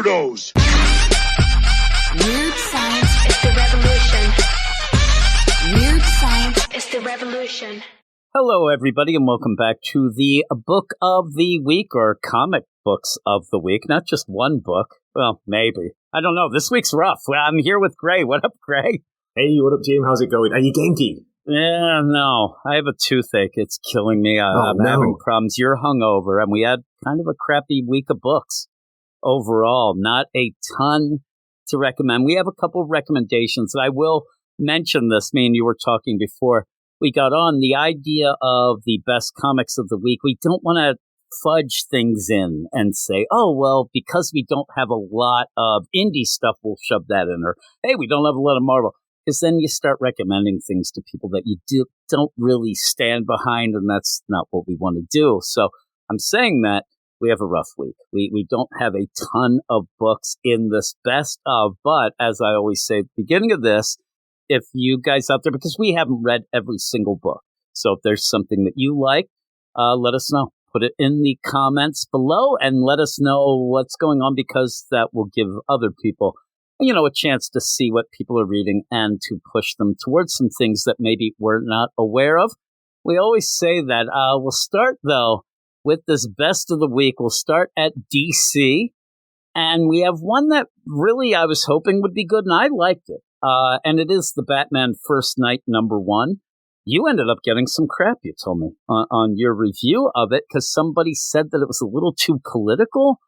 weirdos. Weird science is the revolution. Weird science is the revolution. Hello, everybody, and welcome back to the Book of the Week, or Comic Books of the Week. Not just one book. Well, maybe. I don't know. This week's rough. Well, I'm here with Gray. What up, Gray? Hey, what up, Jim? How's it going? Are you genki? Yeah, no. I have a toothache. It's killing me. I'm having problems. You're hungover, and we had kind of a crappy week of books overall. Not a ton to recommend. We have a couple of recommendations, and I will mention this. Me and you were talking before we got on. The idea of the best comics of the week, we don't want to fudge things in and say, oh, well, because we don't have a lot of indie stuff, we'll shove that in. Or, hey, we don't have a lot of Marvel. Because then you start recommending things to people that you don't really stand behind, and that's not what we want to do. So I'm saying that we have a rough week. We don't have a ton of books in this best of, but as I always say at the beginning of this, if you guys out there, because we haven't read every single book, so if there's something that you like, let us know. Put it in the comments below and let us know what's going on, because that will give other people, a chance to see what people are reading and to push them towards some things that maybe we're not aware of. We always say that. We'll start, though, with this best of the week. We'll start at DC, and we have one that really I was hoping would be good, and I liked it. And it is the Batman First Night #1. You ended up getting some crap, you told me, on your review of it, because somebody said that it was a little too political.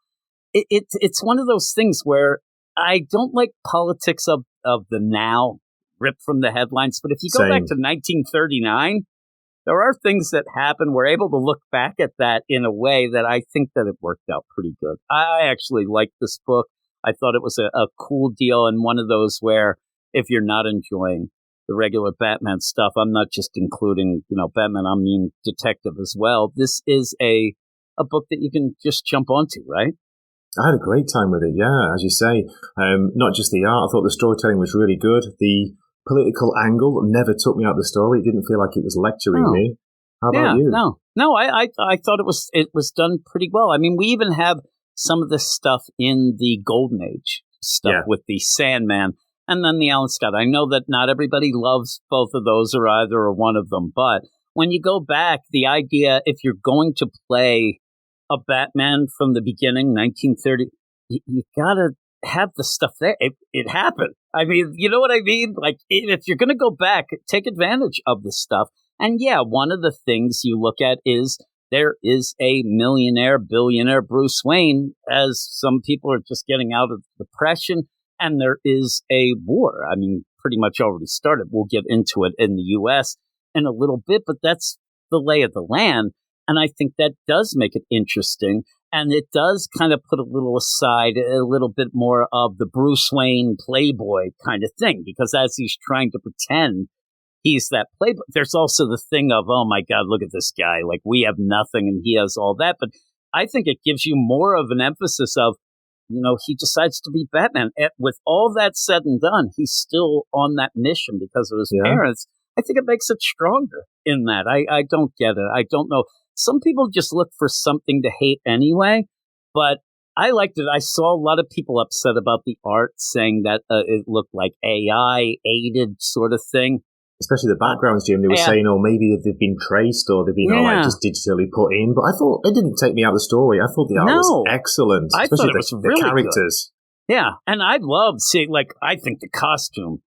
It's one of those things where I don't like politics of the now, ripped from the headlines. But if you go back to 1939, there are things that happen. We're able to look back at that in a way that I think that it worked out pretty good. I actually liked this book. I thought it was a cool deal, and one of those where if you're not enjoying the regular Batman stuff, I'm not just including, Batman, I mean detective as well. This is a book that you can just jump onto, right? I had a great time with it, yeah, as you say. Not just the art, I thought the storytelling was really good. The political angle never took me out of the story. It didn't feel like it was lecturing me. How about you? No, I thought it was done pretty well. I mean, we even have some of this stuff in the Golden Age stuff with the Sandman and then the Alan Scott. I know that not everybody loves both of those or either or one of them, but when you go back, the idea, if you're going to play a Batman from the beginning, 1930, you gotta have the stuff there. It happened. I mean, you know what I mean? Like, if you're going to go back, take advantage of the stuff. And yeah, one of the things you look at is there is a millionaire, billionaire Bruce Wayne, as some people are just getting out of depression, and there is a war. I mean, pretty much already started. We'll get into it in the U.S. in a little bit, but that's the lay of the land. And I think that does make it interesting. And it does kind of put a little aside, a little bit more of the Bruce Wayne playboy kind of thing, because as he's trying to pretend he's that playboy, there's also the thing of, oh my God, look at this guy. Like, we have nothing and he has all that. But I think it gives you more of an emphasis of, he decides to be Batman. With all that said and done, he's still on that mission because of his parents. I think it makes it stronger in that. I don't get it. I don't know. Some people just look for something to hate anyway, but I liked it. I saw a lot of people upset about the art, saying that it looked like AI-aided sort of thing. Especially the backgrounds, Jim. They were saying, maybe they've been traced or they've been just digitally put in. But I thought it didn't take me out of the story. I thought the art was excellent. I thought it was really the characters. Good. Yeah, and I love seeing, I think the costume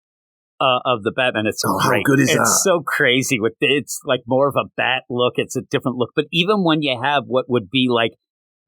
of the Batman, it's great. How good is that? It's so crazy. It's like more of a bat look. It's a different look. But even when you have what would be like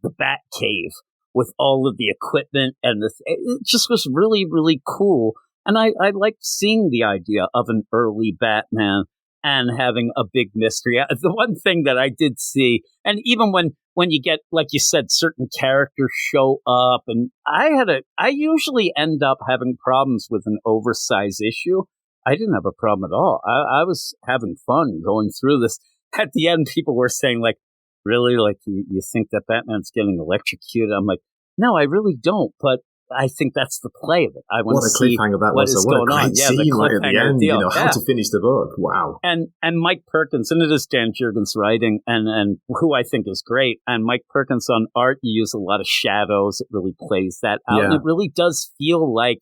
the Bat Cave with all of the equipment and it just was really, really cool. And I liked seeing the idea of an early Batman and having a big mystery. The one thing that I did see, and even when you get, like you said, certain characters show up, and I usually end up having problems with an oversized issue. I didn't have a problem at all. I was having fun going through this. At the end, people were saying, like, really? Like, you think that Batman's getting electrocuted? I'm like, no, I really don't. But I think that's the play of it. I want to see cliffhanger that what was. is What going a great on. Yeah, scene right at the end, deal. how to finish the book. Wow. And Mike Perkins, and it is Dan Jurgens writing, and who I think is great. And Mike Perkins on art, you use a lot of shadows. It really plays that out. And it really does feel like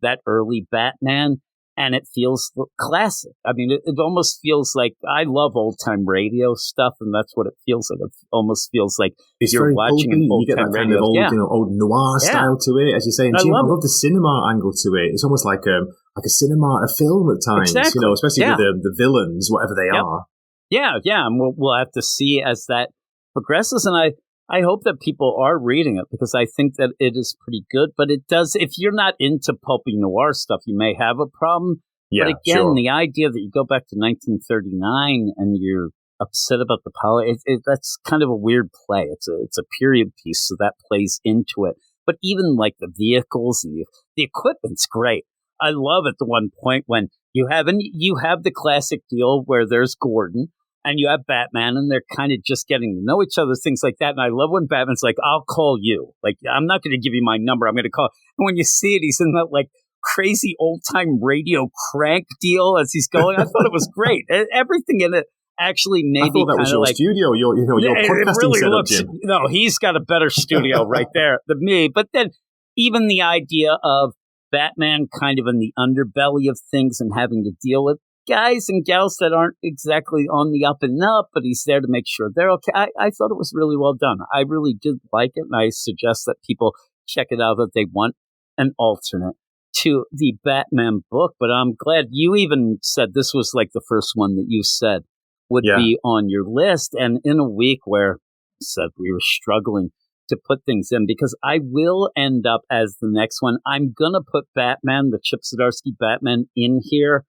that early Batman. And it feels classic. I mean, it almost feels like, I love old-time radio stuff, and that's what it feels like. It almost feels like you're watching an old-time radio. You get that kind of old noir style to it, as you say. And Jim, I love the cinema angle to it. It's almost like a cinema, a film at times, especially with the villains, whatever they are. Yeah, and we'll have to see as that progresses. And I hope that people are reading it, because I think that it is pretty good. But it does, if you're not into pulpy noir stuff, you may have a problem. Yeah, but again, the idea that you go back to 1939 and you're upset about the politics, that's kind of a weird play. It's a period piece, so that plays into it. But even like the vehicles and the equipment's great. I love at the one point when you have the classic deal where there's Gordon, and you have Batman, and they're kind of just getting to know each other, things like that. And I love when Batman's like, I'll call you. Like, I'm not going to give you my number. I'm going to call. And when you see it, he's in that, like, crazy old-time radio crank deal as he's going. I thought it was great. Everything in it actually maybe kind of like... I thought that was your studio, your podcasting really setup, looks, Jim. No, he's got a better studio right there than me. But then even the idea of Batman kind of in the underbelly of things and having to deal with guys and gals that aren't exactly on the up and up, but he's there to make sure they're okay. I thought it was really well done. I really did like it, and I suggest that people check it out if they want an alternate to the Batman book. But I'm glad you even said this was like the first one that you said would be on your list. And in a week where I said we were struggling to put things in, because I will end up as the next one. I'm going to put Batman, the Chip Zdarsky Batman, in here.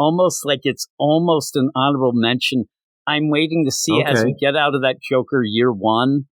Almost like it's almost an honorable mention. I'm waiting to see as we get out of that Joker year one.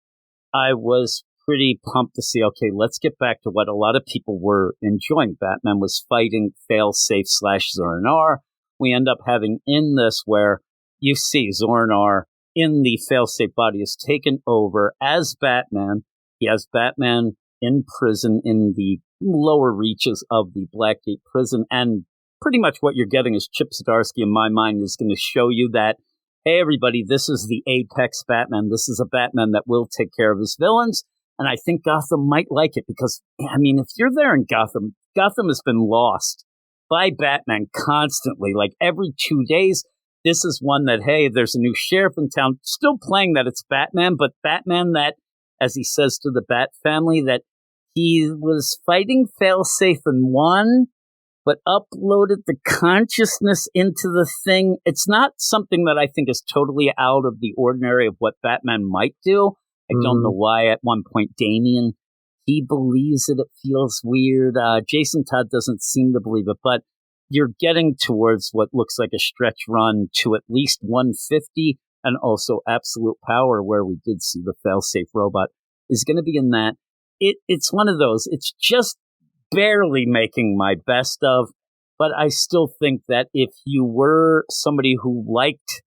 I was pretty pumped to see, okay, let's get back to what a lot of people were enjoying. Batman was fighting Failsafe / Zur-En-Arrh. We end up having in this where you see Zur-En-Arrh in the Failsafe body is taken over as Batman. He has Batman in prison in the lower reaches of the Blackgate prison, and pretty much what you're getting is Chip Zdarsky, in my mind, is going to show you that, hey, everybody, this is the apex Batman. This is a Batman that will take care of his villains. And I think Gotham might like it because, I mean, if you're there in Gotham, Gotham has been lost by Batman constantly. Like every 2 days, this is one that, hey, there's a new sheriff in town, still playing that it's Batman, but Batman that, as he says to the Bat family, that he was fighting Failsafe and won, but uploaded the consciousness into the thing. It's not something that I think is totally out of the ordinary of what Batman might do. I don't know why at one point Damian, he believes it. It feels weird. Jason Todd doesn't seem to believe it, but you're getting towards what looks like a stretch run to at least 150 and also Absolute Power, where we did see the failsafe robot, is going to be in that. It's one of those. It's just barely making my best of, but I still think that if you were somebody who liked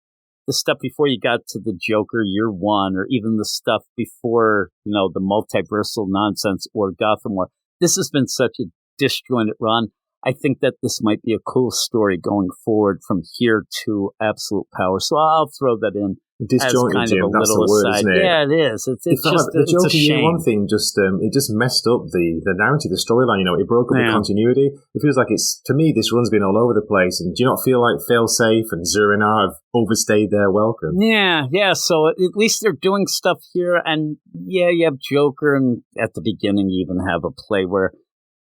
the stuff before you got to the Joker year one, or even the stuff before, the multiversal nonsense or Gotham War, this has been such a disjointed run. I think that this might be a cool story going forward from here to Absolute Power. So I'll throw that in. Disjointed, kind Jim, of a that's little the word, aside. isn't it? Yeah, it is. It's just the it's Joker a shame. One thing it just messed up the narrative, the storyline. It broke up the continuity. It feels like to me, this run's been all over the place. And do you not feel like Failsafe and Zur-En-Arrh have overstayed their welcome? Yeah. So at least they're doing stuff here, and you have Joker, and at the beginning you even have a play where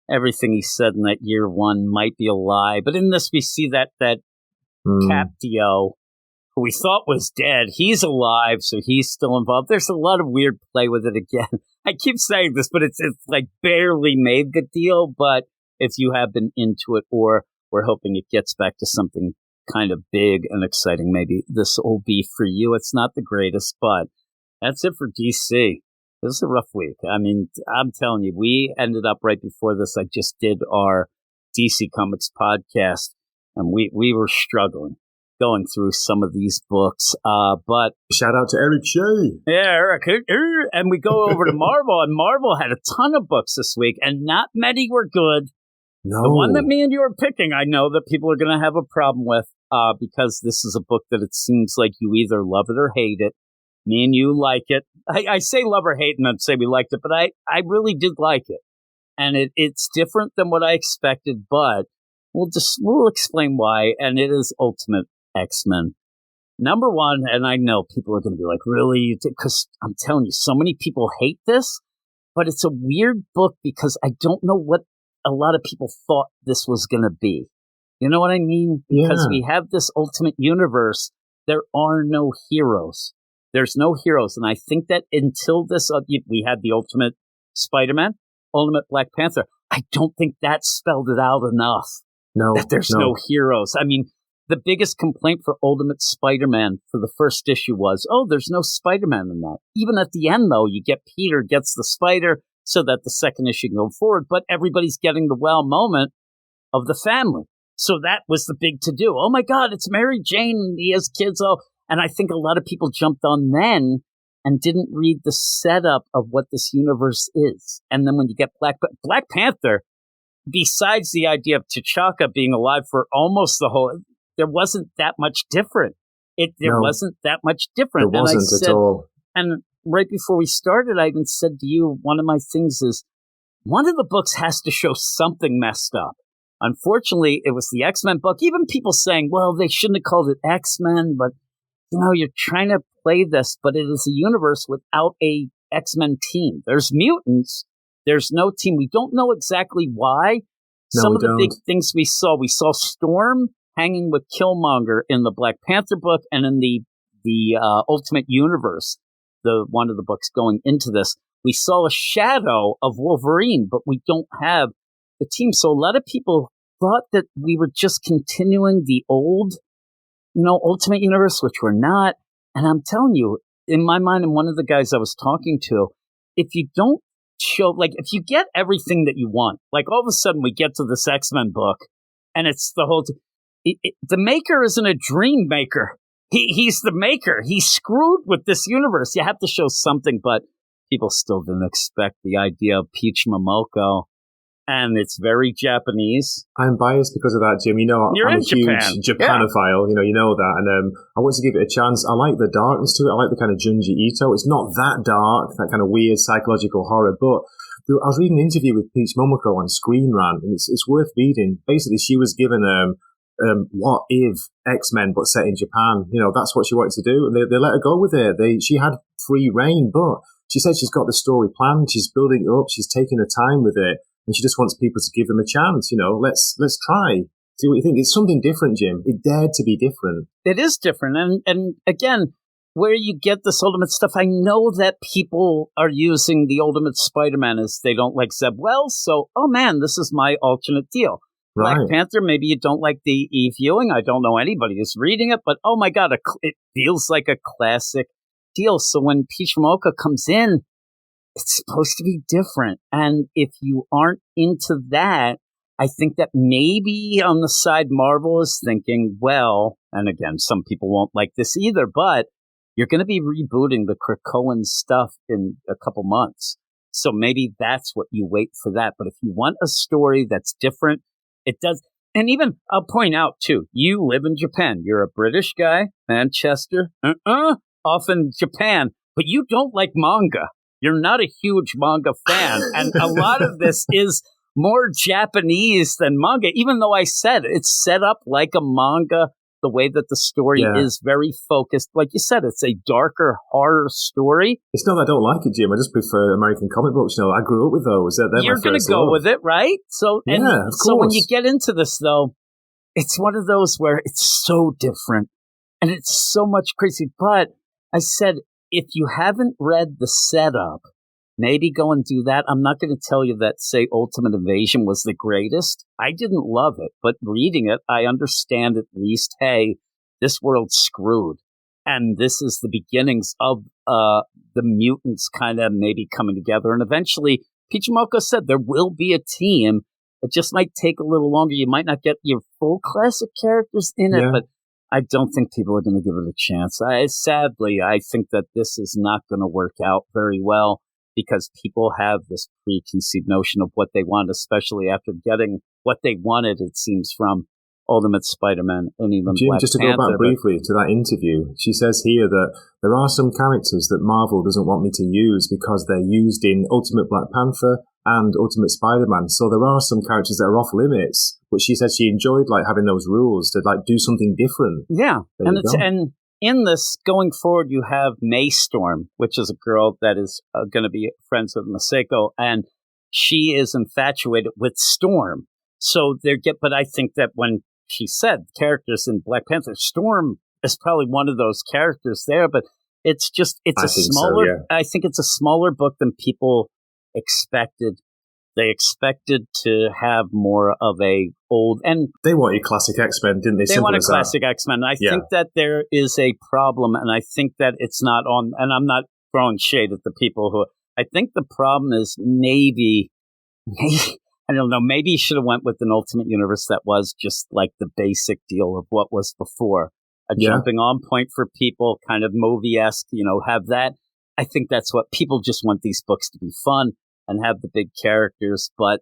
everything he said in that year one might be a lie. But in this, we see that Capdio, who we thought was dead, he's alive, so he's still involved. There's a lot of weird play with it again. I keep saying this, but it's like barely made the deal. But if you have been into it, or we're hoping it gets back to something kind of big and exciting, maybe this will be for you. It's not the greatest, but that's it for DC. This is a rough week. I mean, I'm telling you, we ended up right before this. I just did our DC Comics podcast, and we were struggling. going through some of these books. But shout out to Eric Shea. Yeah, Eric. And we go over to Marvel, and Marvel had a ton of books this week, and not many were good. No. The one that me and you are picking, I know that people are going to have a problem with because this is a book that it seems like you either love it or hate it. Me and you like it. I say love or hate, and I'd say we liked it, but I really did like it. And it's different than what I expected, but we'll explain why, and it is Ultimate X-Men. Number one, and I know people are going to be like, really? Because I'm telling you, so many people hate this, but it's a weird book because I don't know what a lot of people thought this was going to be. You know what I mean? Because we have this Ultimate Universe, there are no heroes. There's no heroes, and I think that until this, we had the Ultimate Spider-Man, Ultimate Black Panther, I don't think that spelled it out enough. No, that there's no heroes. I mean, the biggest complaint for Ultimate Spider-Man for the first issue was, there's no Spider-Man in that. Even at the end, though, you get Peter gets the spider so that the second issue can go forward, but everybody's getting the wow moment of the family. So that was the big to-do. Oh, my God, it's Mary Jane, and he has kids. And I think a lot of people jumped on then and didn't read the setup of what this universe is. And then when you get Black Panther, besides the idea of T'Chaka being alive for almost the whole, there wasn't that much different. Wasn't that much different. It wasn't at all. And right before we started, I even said to you, one of my things is, one of the books has to show something messed up. Unfortunately, it was the X-Men book. Even people saying, well, they shouldn't have called it X-Men, but, you're trying to play this, but it is a universe without a X-Men team. There's mutants. There's no team. We don't know exactly why. Some of the big things we saw Storm hanging with Killmonger in the Black Panther book, and in the Ultimate Universe, one of the books going into this, we saw a shadow of Wolverine, but we don't have the team. So a lot of people thought that we were just continuing the old, Ultimate Universe, which we're not. And I'm telling you, in my mind, and one of the guys I was talking to, if you don't show, if you get everything that you want, all of a sudden we get to this X-Men book, and it's the whole, the maker isn't a dream maker. He's the maker. He's screwed with this universe. You have to show something, but people still didn't expect the idea of Peach Momoko. And it's very Japanese. I'm biased because of that, Jim. You're I'm a huge Japan. Japanophile. You know that. And I want to give it a chance. I like the darkness to it. I like the kind of Junji Ito. It's not that dark, that kind of weird psychological horror. But I was reading an interview with Peach Momoko on Screen Rant, and it's worth reading. Basically, she was given what if X-Men, but set in Japan. That's what she wanted to do. And they let her go with it. She had free reign, but she said she's got the story planned. She's building it up. She's taking her time with it. And she just wants people to give them a chance, let's try. See what you think. It's something different, Jim. It dared to be different. It is different. And again, where you get this Ultimate stuff, I know that people are using the Ultimate Spider-Man as they don't like Zeb Wells. So, oh man, this is my alternate deal. Right. Black Panther, maybe you don't like the e-viewing. I don't know anybody who's reading it, but oh my God, it feels like a classic deal. So when Peach Momoko comes in, it's supposed to be different. And if you aren't into that, I think that maybe on the side Marvel is thinking, well, and again, some people won't like this either, but you're going to be rebooting the Krakoan stuff in a couple months. So maybe that's what you wait for that. But if you want a story that's different, it does. And even I'll point out too, you live in Japan. You're a British guy, Manchester, off in Japan, but you don't like manga. You're not a huge manga fan. And a lot of this is more Japanese than manga, even though I said it's set up like a manga, the way that the story is very focused. Like you said, it's a darker horror story. It's not that I don't like it, Jim. I just prefer American comic books. I grew up with those. They're You're going to go love. with it, right? So, of course. So when you get into this, though, it's one of those where it's so different and it's so much crazy. But I said, if you haven't read the setup, maybe go and do that. I'm not going to tell you that, say, Ultimate Invasion was the greatest. I didn't love it, but reading it, I understand at least, hey, this world's screwed. And this is the beginnings of the mutants kind of maybe coming together. And eventually, Peach Momoko said there will be a team. It just might take a little longer. You might not get your full classic characters in it, but I don't think people are going to give it a chance. Sadly, I think that this is not going to work out very well because people have this preconceived notion of what they want, especially after getting what they wanted, it seems, from Ultimate Spider-Man and even Jim, Black just to Panther. go back briefly to that interview, she says here that there are some characters that Marvel doesn't want me to use because they're used in Ultimate Black Panther and Ultimate Spider-Man. So there are some characters that are off limits, but she said she enjoyed like having those rules to like do something different. Yeah, and in this going forward, you have May Storm, which is a girl that is going to be friends with Masako, and she is infatuated with Storm. So but I think that when she said characters in Black Panther, Storm is probably one of those characters there, but it's a smaller. So, yeah. I think it's a smaller book than people expected. They expected to have more of a old, and they wanted classic X-Men, didn't they? They wanted classic X-Men. I think that there is a problem, and I think that it's not on. And I'm not throwing shade at the people who. I think the problem is maybe I don't know. Maybe you should have went with an Ultimate Universe that was just like the basic deal of what was before. A jumping on point for people, kind of movie-esque, have that. I think that's what people just want these books to be fun and have the big characters. But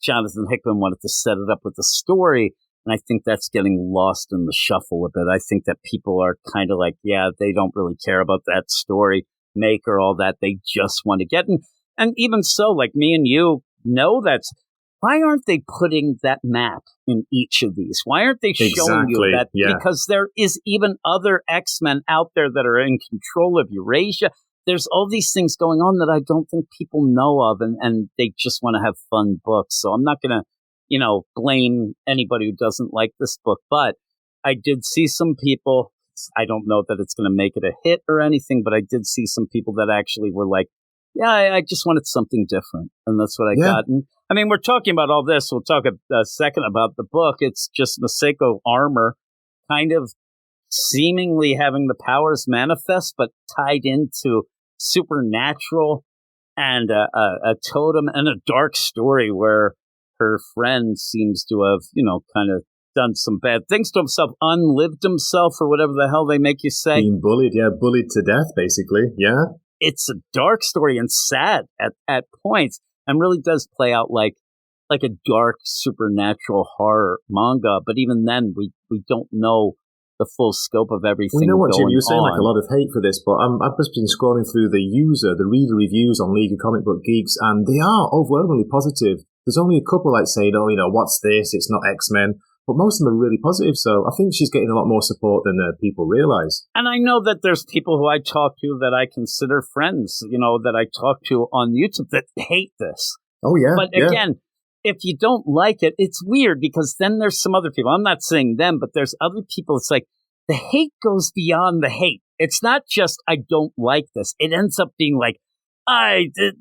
Jonathan Hickman wanted to set it up with a story. And I think that's getting lost in the shuffle a bit. I think that people are kind of like, they don't really care about that story maker, all that. They just want to get in. And even so, like me and you know that's, why aren't they putting that map in each of these? Why aren't they showing you that? Yeah. Because there is even other X-Men out there that are in control of Eurasia. There's all these things going on that I don't think people know of, and they just want to have fun books. So I'm not going to, blame anybody who doesn't like this book. But I did see some people, I don't know that it's going to make it a hit or anything, but I did see some people that actually were like, I just wanted something different. And that's what I got. And I mean, we're talking about all this. We'll talk a second about the book. It's just Masako armor kind of seemingly having the powers manifest, but tied into supernatural and a totem and a dark story where her friend seems to have, kind of done some bad things to himself, unlived himself, or whatever the hell they make you say. Being bullied, bullied to death, basically, It's a dark story and sad at points, and really does play out like a dark supernatural horror manga. But even then, we don't know the full scope of everything. We know what, Jim, you're saying, on. like a lot of hate for this, but I've just been scrolling through the reader reviews on League of Comic Book Geeks, and they are overwhelmingly positive. There's only a couple like saying, what's this? It's not X-Men. But most of them are really positive, so I think she's getting a lot more support than people realize. And I know that there's people who I talk to that I consider friends, that I talk to on YouTube that hate this. Oh, yeah. But again, if you don't like it, it's weird because then there's some other people. I'm not saying them, but there's other people. It's like the hate goes beyond the hate. It's not just I don't like this. It ends up being like,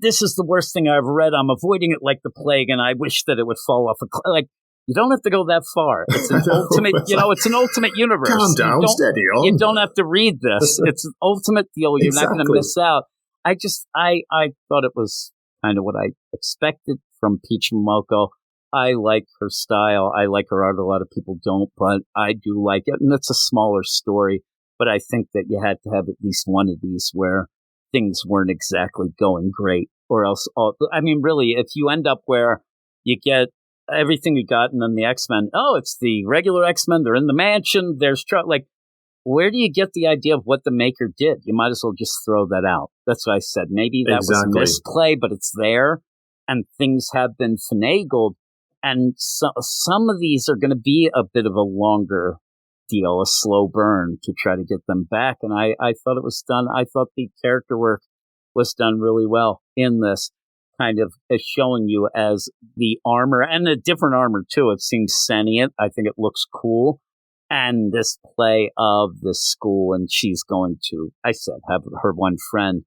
this is the worst thing I've read. I'm avoiding it like the plague, and I wish that it would fall off a cliff. Like, you don't have to go that far. It's an ultimate, it's an ultimate universe. Calm down, steady on. You don't have to read this. It's an ultimate deal. You're not going to miss out. I thought it was kind of what I expected from Peach Momoko. I like her style. I like her art. A lot of people don't, but I do like it. And it's a smaller story, but I think that you had to have at least one of these where things weren't exactly going great, or else, really, if you end up where you get everything we got, and then the X-Men, it's the regular X-Men, they're in the mansion, there's where do you get the idea of what the maker did? You might as well just throw that out. That's what I said. Maybe that was misplay, but it's there, and things have been finagled, and some of these are going to be a bit of a longer deal, a slow burn to try to get them back, and I thought it was done. I thought the character work was done really well in this. Kind of showing you as the armor, and a different armor too. It seems sentient. I think it looks cool. And this play of the school, and she's going to, have her one friend,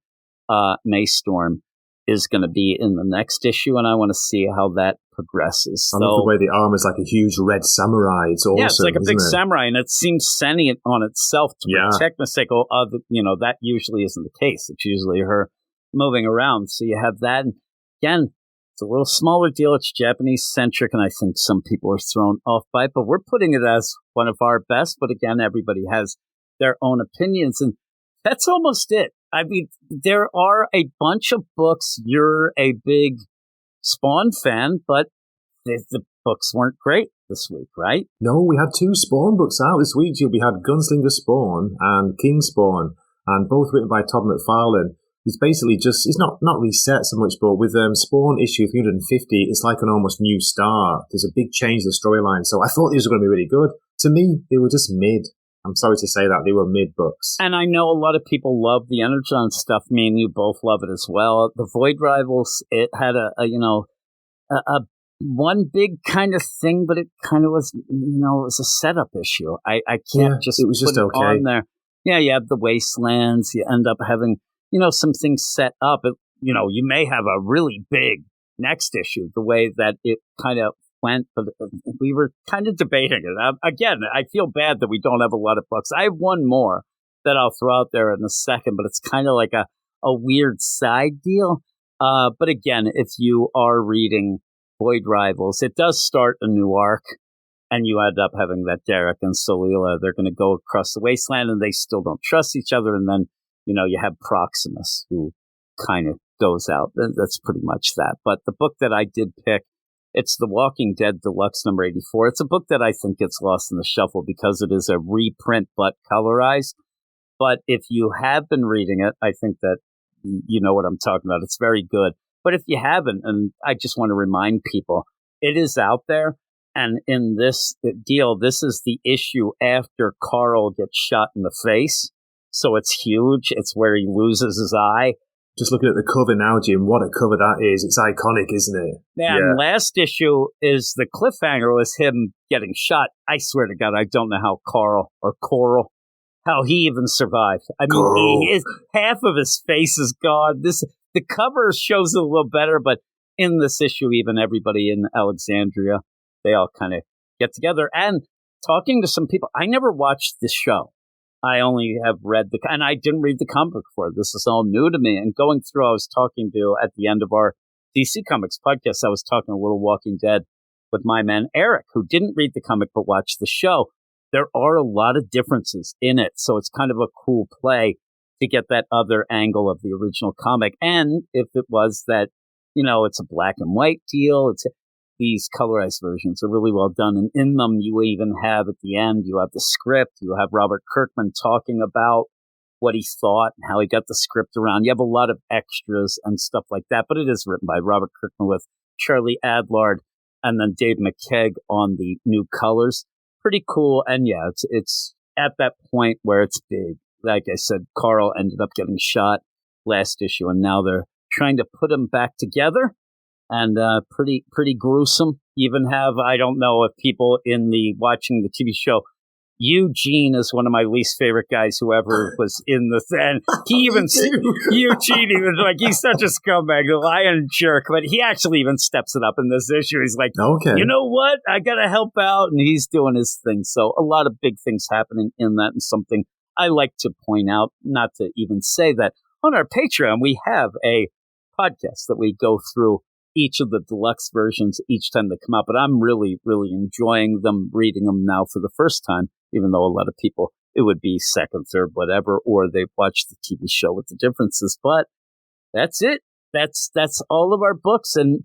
May Storm, is going to be in the next issue, and I want to see how that progresses. I love the way the armor's like a huge red samurai. It's awesome. Yeah, it's like a big samurai, and it seems sentient on itself to protect Masako. That usually isn't the case. It's usually her moving around. So you have that. Again, It's a little smaller deal. It's Japanese-centric, and I think some people are thrown off by it, but we're putting it as one of our best. But again, everybody has their own opinions, and that's almost it. I mean, there are a bunch of books. You're a big Spawn fan, but the books weren't great this week, right? No, we had 2 Spawn books out this week. We had Gunslinger Spawn and King Spawn, and both written by Todd McFarlane. It's basically just, it's not reset so much, but with Spawn issue 350, it's like an almost new start. There's a big change in the storyline, so I thought these were going to be really good. To me, they were just mid. I'm sorry to say that, they were mid books. And I know a lot of people love the Energon stuff. Me and you both love it as well. The Void Rivals, it had a one big kind of thing, but it kind of was, it was a setup issue. I can't it was just okay on there. Yeah, you have the Wastelands. You end up having, some things set up. You may have a really big next issue, the way that it kind of went, but we were kind of debating it. Again, I feel bad that we don't have a lot of books. I have one more that I'll throw out there in a second, but it's kind of like a weird side deal. But again, if you are reading Void Rivals, it does start a new arc, and you end up having that Derek and Solila. They're going to go across the wasteland, and they still don't trust each other. And then, you have Proximus, who kind of goes out. That's pretty much that. But the book that I did pick, it's The Walking Dead Deluxe number 84. It's a book that I think gets lost in the shuffle because it is a reprint but colorized. But if you have been reading it, I think that you know what I'm talking about. It's very good. But if you haven't, and I just want to remind people, it is out there. And in this deal, this is the issue after Carl gets shot in the face. So it's huge. It's where he loses his eye. Just looking at the cover now, Jim, what a cover that is. It's iconic, isn't it? Yeah. And last issue is the cliffhanger was him getting shot. I swear to God, I don't know how Coral, how he even survived. I mean, half of his face is gone. The cover shows it a little better, but in this issue, even everybody in Alexandria, they all kind of get together. And talking to some people, I never watched this show. I only have read and I didn't read the comic book before. This is all new to me. And going through, I was talking to, at the end of our DC Comics podcast, I was talking a little Walking Dead with my man Eric, who didn't read the comic but watched the show. There are a lot of differences in it. So it's kind of a cool play to get that other angle of the original comic. And if it was that, it's a black and white deal, these colorized versions are really well done. And in them, you even have at the end, you have the script, you have Robert Kirkman talking about what he thought and how he got the script around. You have a lot of extras and stuff like that, but it is written by Robert Kirkman with Charlie Adlard and then Dave McKeag on the new colors. Pretty cool. And yeah, it's at that point where it's big. Like I said, Carl ended up getting shot last issue, and now they're trying to put him back together. And pretty gruesome. Even have, I don't know if people watching the TV show, Eugene is one of my least favorite guys who ever was in the thing. He even, Eugene, even like, he's such a scumbag, a lion jerk, but he actually even steps it up in this issue. He's like, okay, you know what? I got to help out. And he's doing his thing. So a lot of big things happening in that, and something I like to point out, not to even say that on our Patreon, we have a podcast that we go through each of the deluxe versions each time they come out, but I'm really, really enjoying them, reading them now for the first time, even though a lot of people, it would be second, third, whatever, or they've watched the TV show with the differences. But that's it. That's all of our books. And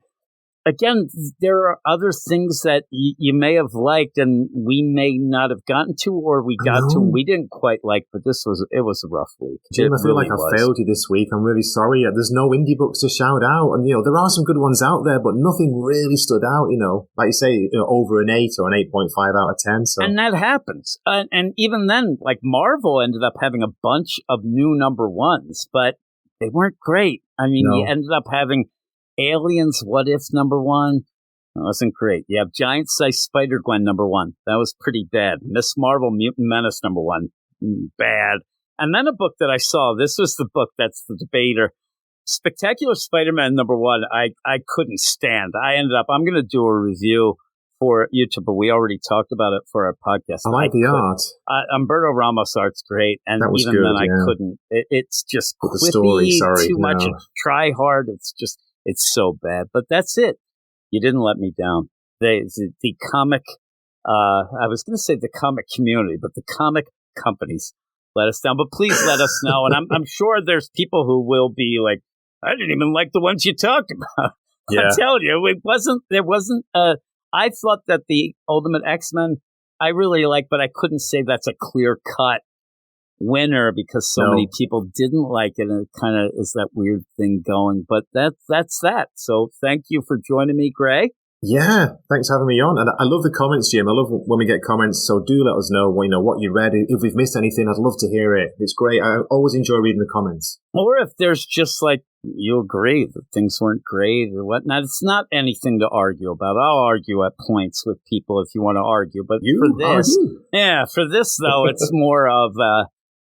again, there are other things that you may have liked and we may not have gotten to, or we got to and we didn't quite like, but it was a rough week. Jim, I feel like I failed you this week. I'm really sorry. There's no indie books to shout out, and there are some good ones out there, but nothing really stood out, like you say, over an 8 or an 8.5 out of 10. So. And that happens. And even then, like Marvel ended up having a bunch of new number ones, but they weren't great. I mean, you ended up having Aliens What If number 1. That wasn't great. You have Giant Size Spider-Gwen number 1. That was pretty bad. Miss Marvel Mutant Menace number 1. Bad. And then a book that I saw, this was the book that's the debater. Spectacular Spider-Man number 1, I couldn't stand. I'm going to do a review for YouTube, but we already talked about it for our podcast. I like the art. Umberto Ramos' art's great, and even good, then I couldn't. It's just quippy, too much. Try hard. It's so bad. But that's it. You didn't let me down. The comic, I was going to say the comic community, but the comic companies let us down. But please let us know. And I'm sure there's people who will be like, I didn't even like the ones you talked about. Yeah. I'm telling you, I thought that the Ultimate X-Men I really liked, but I couldn't say that's a clear-cut winner because so many people didn't like it, and it kind of is that weird thing going. But that's that. So thank you for joining me, Gray. Yeah, thanks for having me on. And I love the comments, Jim. I love when we get comments. So do let us know, what you read. If we've missed anything, I'd love to hear it. It's great. I always enjoy reading the comments. Or if there's just like, you agree that things weren't great or whatnot. It's not anything to argue about. I'll argue at points with people if you want to argue. But for this though, it's more of,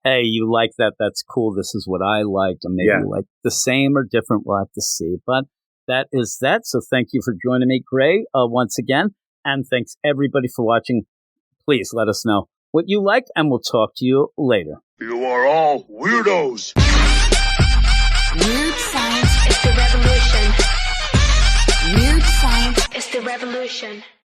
hey, you like that? That's cool. This is what I liked. And maybe you like the same or different. We'll have to see. But that is that. So thank you for joining me, Gray, once again. And thanks everybody for watching. Please let us know what you like, and we'll talk to you later. You are all weirdos. Weird science is the revolution. Weird science is the revolution.